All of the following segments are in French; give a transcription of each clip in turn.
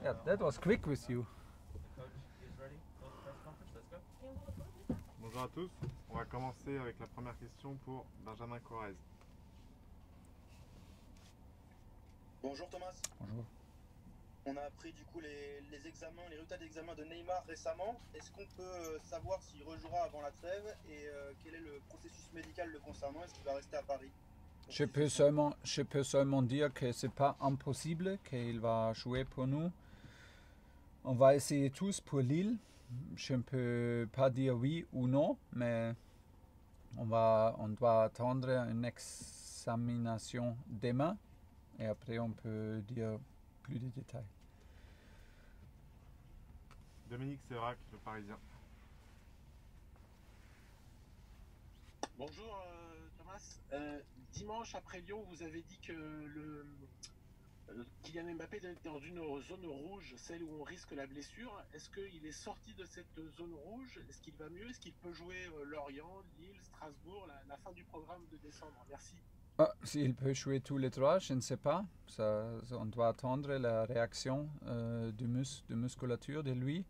Yeah, that was quick with you. Bonjour à tous, on va commencer avec la première question pour Benjamin Corrèze. Bonjour Thomas. Bonjour. On a appris du coup les examens, les résultats d'examen de Neymar récemment. Est-ce qu'on peut savoir s'il rejouera avant la trêve et quel est le processus médical le concernant? Est-ce qu'il va rester à Paris? Je peux seulement dire que c'est pas impossible qu'il va jouer pour nous. On va essayer tous pour Lille. Je ne peux pas dire oui ou non, mais on doit attendre une examination demain et après on peut dire plus de détails. Dominique Sévrac, le Parisien. Bonjour Thomas. Dimanche après Lyon, vous avez dit que Kylian Mbappé était dans une zone rouge, celle où on risque la blessure. Est-ce qu'il est sorti de cette zone rouge? Est-ce qu'il va mieux? Est-ce qu'il peut jouer Lorient, Lille, Strasbourg, la fin du programme de décembre? Merci. S'il peut jouer tous les trois, je ne sais pas. On doit attendre la réaction de musculature de lui.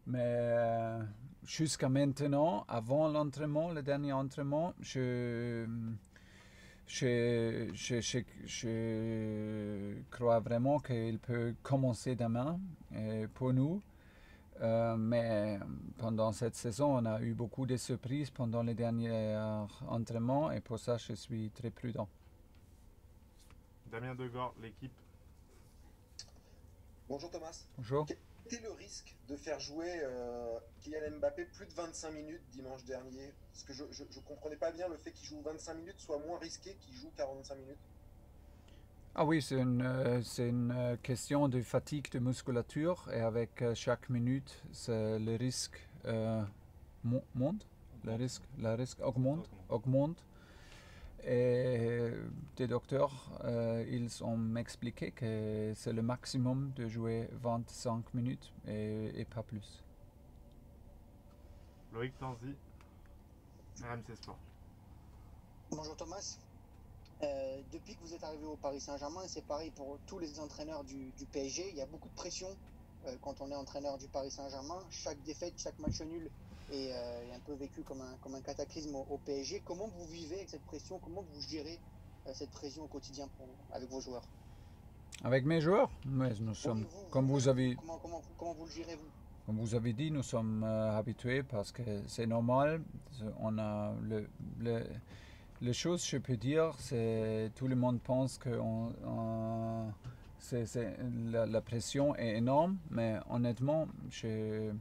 Mais jusqu'à maintenant, avant l'entraînement, le dernier entraînement, je crois vraiment qu'il peut commencer demain pour nous. Mais pendant cette saison, on a eu beaucoup de surprises pendant les derniers entraînements et pour ça, je suis très prudent. Damien Degord, l'équipe. Bonjour Thomas. Bonjour. Quel était le risque de faire jouer Kylian Mbappé plus de 25 minutes dimanche dernier? Parce que je ne comprenais pas bien le fait qu'il joue 25 minutes soit moins risqué qu'il joue 45 minutes. Ah oui, c'est une question de fatigue de musculature et avec chaque minute, le risque monte, le risque augmente. Et les docteurs, ils ont expliqué que c'est le maximum de jouer 25 minutes et pas plus. Loïc Tanzi, RMC Sport. Bonjour Thomas. Depuis que vous êtes arrivé au Paris Saint-Germain, c'est pareil pour tous les entraîneurs du PSG. Il y a beaucoup de pression quand on est entraîneur du Paris Saint-Germain. Chaque défaite, chaque match nul est un peu vécu comme un cataclysme au PSG. Comment vous vivez avec cette pression? Comment vous gérez cette pression au quotidien avec vos joueurs? Avec mes joueurs, mais nous sommes, comme vous avez... Comment vous le gérez, vous? Comme vous avez dit, nous sommes habitués parce que c'est normal. On a les choses, je peux dire, c'est tout le monde pense que la pression est énorme, mais honnêtement, je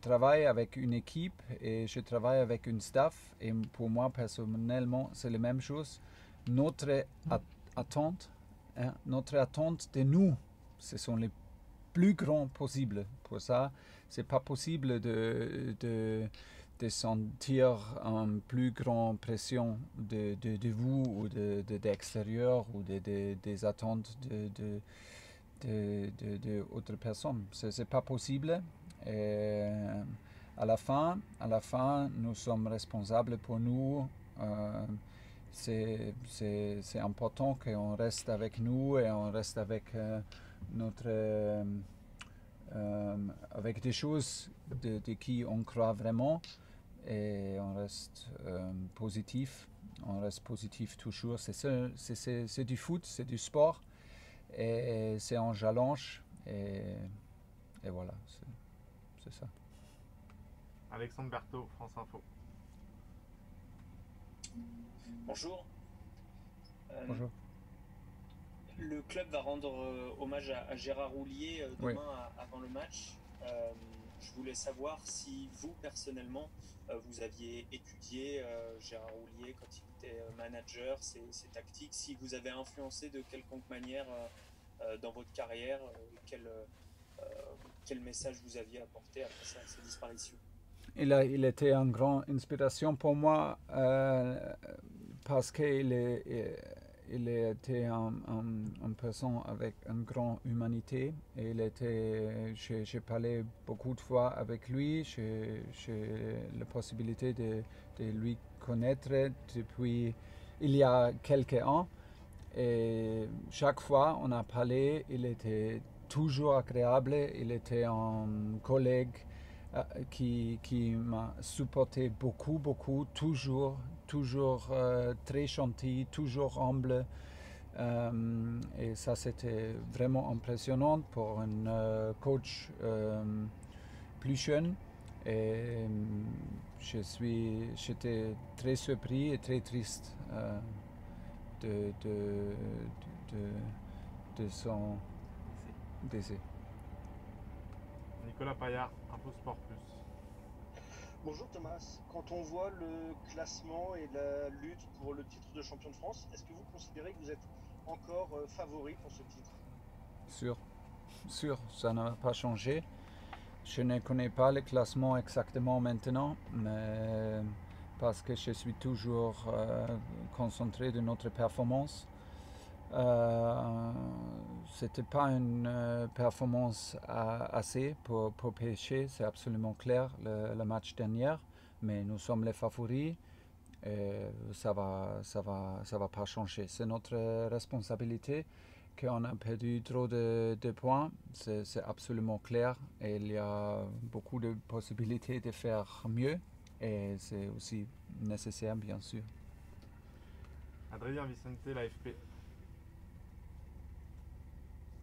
travaille avec une équipe et je travaille avec une staff et pour moi personnellement, c'est la même chose. Notre attente de nous, ce sont les plus grands possibles. Pour ça, c'est pas possible de sentir une plus grande pression de vous ou d'extérieur ou des attentes d'autres personnes. C'est pas possible. Et à la fin, nous sommes responsables pour nous. C'est important qu'on reste avec nous et on reste avec avec des choses de qui on croit vraiment et on reste positif. On reste positif toujours. C'est du foot, c'est du sport et c'est un challenge et voilà, c'est ça. Alexandre Berthaud, France Info. Bonjour. Bonjour. Le club va rendre hommage à Gérard Houllier demain avant le match. Je voulais savoir si vous, personnellement, vous aviez étudié Gérard Houllier quand il était manager, ses tactiques, si vous avez influencé de quelconque manière dans votre carrière, quel message vous aviez apporté après sa disparition. Il était une grande inspiration pour moi parce qu'il était une personne avec une grande humanité. Et j'ai parlé beaucoup de fois avec lui. J'ai la possibilité de lui connaître depuis il y a quelques ans. Et chaque fois on a parlé, il était toujours agréable, il était un collègue qui m'a supporté beaucoup, toujours très gentil, toujours humble. Et ça, c'était vraiment impressionnant pour un coach plus jeune. Et j'étais très surpris et très triste de son décès. Nicolas Paillard, Info Sport Plus. Bonjour Thomas, quand on voit le classement et la lutte pour le titre de champion de France, est-ce que vous considérez que vous êtes encore favori pour ce titre? Sûr, ça n'a pas changé. Je ne connais pas le classement exactement maintenant, mais parce que je suis toujours concentré de notre performance. C'était pas une performance assez pour PSG, c'est absolument clair le match dernier, mais nous sommes les favoris et ça va pas changer. C'est notre responsabilité qu'on a perdu trop de points, c'est absolument clair et il y a beaucoup de possibilités de faire mieux et c'est aussi nécessaire bien sûr. Adrien Vicente, l'AFP.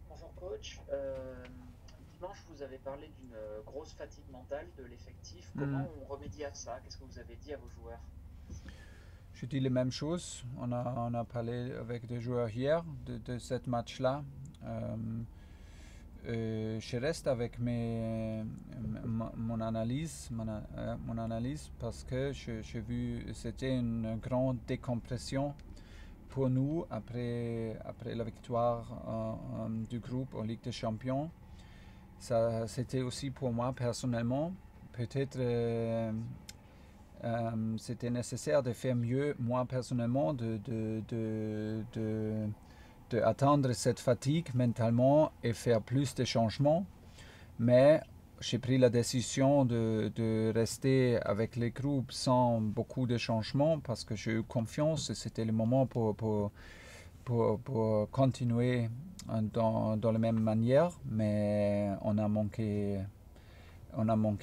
Bonjour coach, dimanche vous avez parlé d'une grosse fatigue mentale de l'effectif. Comment on remédie à ça? Qu'est-ce que vous avez dit à vos joueurs? Je dis les mêmes choses. On a parlé avec des joueurs hier de ce match-là. Je reste avec mon analyse parce que j'ai vu c'était une grande décompression pour nous après la victoire du groupe en Ligue des Champions. Ça, c'était aussi pour moi personnellement. Peut-être c'était nécessaire de faire mieux, moi personnellement, d'atteindre cette fatigue mentalement et faire plus de changements. Mais j'ai pris la décision de rester avec les groupes sans beaucoup de changements parce que j'ai eu confiance et c'était le moment pour continuer dans la même manière. Mais on a manqué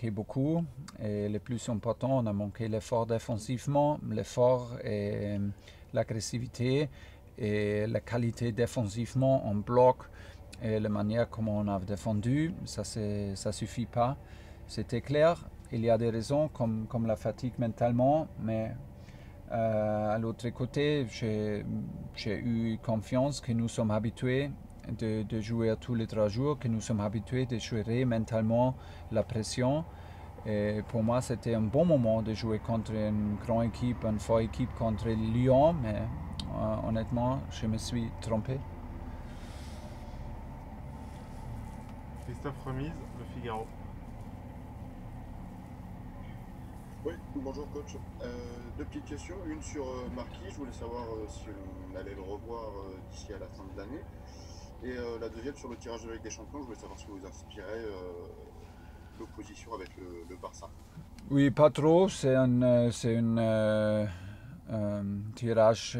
beaucoup et le plus important, on a manqué l'effort défensivement, l'effort et l'agressivité et la qualité défensivement en bloc et la manière comment on a défendu, ça suffit pas. C'était clair, il y a des raisons comme la fatigue mentalement, mais à l'autre côté, j'ai eu confiance que nous sommes habitués de jouer tous les 3 jours, que nous sommes habitués de gérer mentalement la pression. Et pour moi, c'était un bon moment de jouer contre une grande équipe, une forte équipe contre Lyon, mais honnêtement, je me suis trompé. Christophe Remise, Le Figaro. Oui, bonjour coach. 2 petites questions. Une sur Marquis, je voulais savoir si on allait le revoir d'ici à la fin de l'année. Et la deuxième sur le tirage de la Ligue des Champions, je voulais savoir ce que vous inspirait l'opposition avec le Barça. Oui, pas trop. C'est un tirage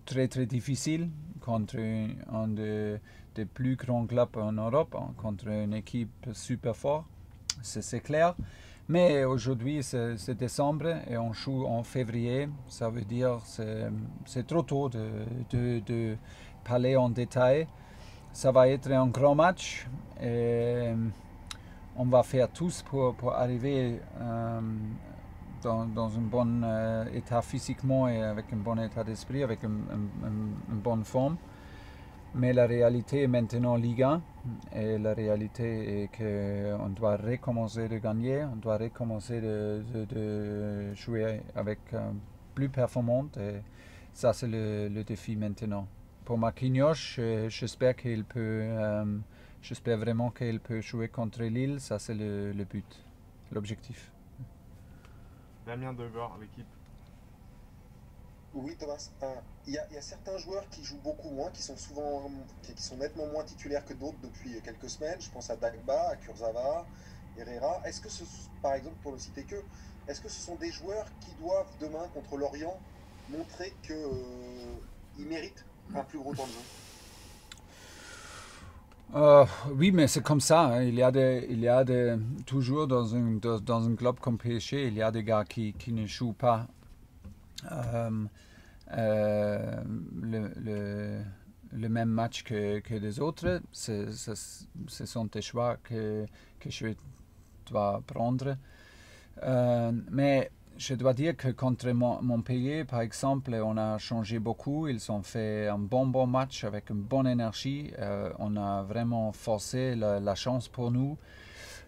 très difficile contre un des plus grands clubs en Europe, contre une équipe super forte, c'est clair. Mais aujourd'hui, c'est décembre et on joue en février. Ça veut dire que c'est trop tôt de parler en détail. Ça va être un grand match et on va faire tous pour arriver dans un bon état physiquement et avec un bon état d'esprit, avec une bonne forme. Mais la réalité est maintenant Ligue 1 et la réalité est qu'on doit recommencer de gagner, on doit recommencer de jouer avec plus performante et ça c'est le défi maintenant. Pour Marquinhos, j'espère vraiment qu'il peut jouer contre Lille, ça c'est le but, l'objectif. Damien Degor, l'équipe. Oui Thomas, il y a certains joueurs qui jouent beaucoup moins, qui sont nettement moins titulaires que d'autres depuis quelques semaines. Je pense à Dagba, à Kurzawa, Herrera. Est-ce que par exemple, pour ne citer que, est-ce que ce sont des joueurs qui doivent demain contre Lorient montrer qu'ils méritent un plus gros temps de jeu. Oui, mais c'est comme ça. Hein. Il y a toujours dans un club comme PSG, il y a des gars qui ne jouent pas le même match que les autres. Ce sont des choix que je dois prendre. Mais je dois dire que contre Montpellier, par exemple, on a changé beaucoup. Ils ont fait un bon match avec une bonne énergie. On a vraiment forcé la chance pour nous.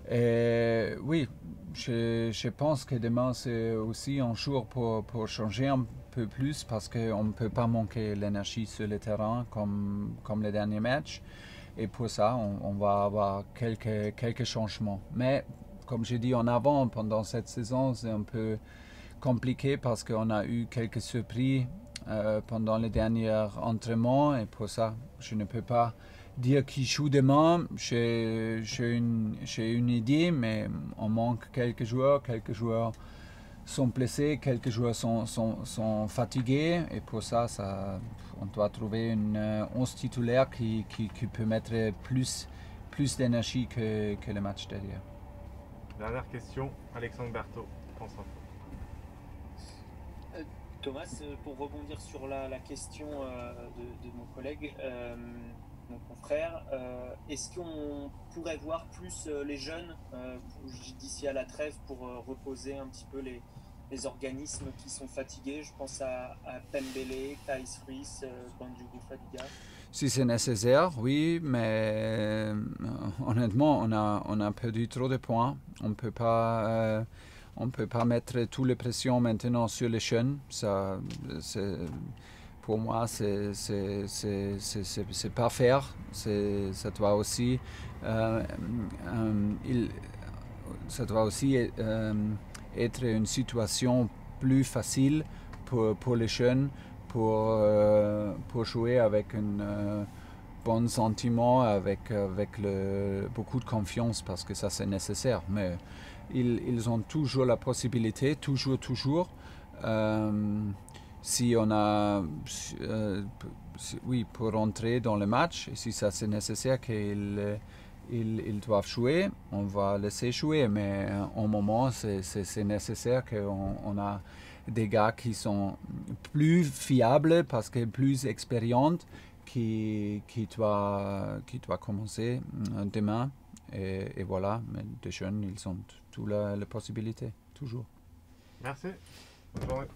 Et oui, je pense que demain, c'est aussi un jour pour changer un peu plus parce qu'on ne peut pas manquer l'énergie sur le terrain comme les derniers matchs. Et pour ça, on va avoir quelques changements. Mais comme j'ai dit en avant, pendant cette saison, c'est un peu compliqué parce qu'on a eu quelques surprises pendant les derniers entraînements. Et pour ça, je ne peux pas dire qui joue demain. J'ai une idée, mais on manque quelques joueurs sont blessés, quelques joueurs sont fatigués. Et pour ça, on doit trouver une 11 titulaire qui peut mettre plus d'énergie que le match derrière. Dernière question, Alexandre Berthaud, France Info. Thomas, pour rebondir sur la question de mon collègue, mon confrère, est-ce qu'on pourrait voir plus les jeunes d'ici à la trêve pour reposer un petit peu les organismes qui sont fatigués? Je pense à Pembele, Thais Fries, Bandiougou Fadiga. Si c'est nécessaire, oui, mais honnêtement, on a perdu trop de points. On peut pas mettre toute la pression maintenant sur les jeunes. Ça, pour moi, c'est pas faire. Ça doit aussi être une situation plus facile pour les jeunes. Pour jouer avec un bon sentiment, avec beaucoup de confiance, parce que ça c'est nécessaire. Mais ils ont toujours la possibilité, toujours, si on a, pour rentrer dans le match, et si ça c'est nécessaire qu'ils doivent jouer, on va laisser jouer. Mais au moment, c'est nécessaire qu'on a des gars qui sont plus fiables parce que plus expérientes qui doit commencer demain et voilà. Mais les jeunes, ils ont toutes les possibilités toujours. Merci, bonne journée.